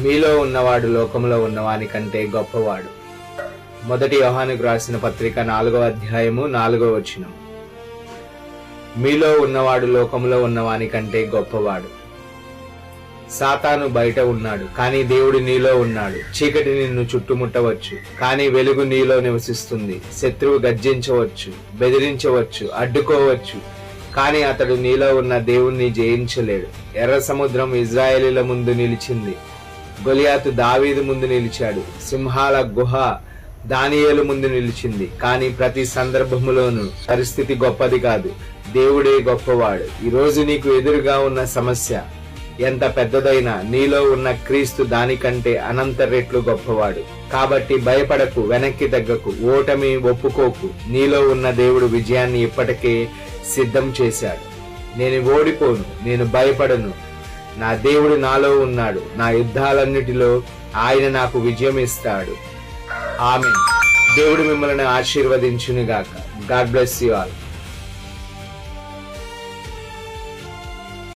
మీలో ఉన్నవాడు లోకంలో ఉన్నవాని కంటే గొప్పవాడు. 1 యోహానుకు రాసిన పత్రిక 4వ అధ్యాయము 4వ వచనం. మీలో ఉన్నవాడు లోకంలో ఉన్నవాని కంటే గొప్పవాడు. సాతాను బయట ఉన్నాడు, కానీ దేవుడు నీలో ఉన్నాడు. చీకటి నిన్ను చుట్టుముట్టవచ్చు, కానీ వెలుగు నీలో నివసిస్తుంది. శత్రువు గర్జించవచ్చు, బెదిరించవచ్చు, అడ్డుకోవచ్చు, కానీ అతడు నీలో ఉన్న దేవుణ్ణి జయించలేడు. ఎర్ర సముద్రం ఇజ్రాయేలీల ముందు నిలిచింది. గొలియాతు దావీదు ముందు నిలిచాడు. సింహాల గుహ దానియేలు ముందు నిలిచింది. కానీ ప్రతి సందర్భములోనూ పరిస్థితి గొప్పది కాదు, దేవుడే గొప్పవాడు. ఈరోజు నీకు ఎదురుగా ఉన్న సమస్య ఎంత పెద్దదైనా నీలో ఉన్న క్రీస్తు దానికంటే అనంత రెట్లు గొప్పవాడు. కాబట్టి భయపడకు, వెనక్కి తగ్గకు, ఓటమి ఒప్పుకోకు. నీలో ఉన్న దేవుడు విజయాన్ని ఇప్పటికే సిద్ధం చేశాడు. నేను ఓడిపోను, నేను భయపడను. నా దేవుడు నాలో ఉన్నాడు. నా యుద్ధాలన్నిటిలో ఆయన నాకు విజయం ఇస్తాడు. ఆమేన్. దేవుడు మిమ్మల్ని ఆశీర్వదించునుగాక. God bless you all.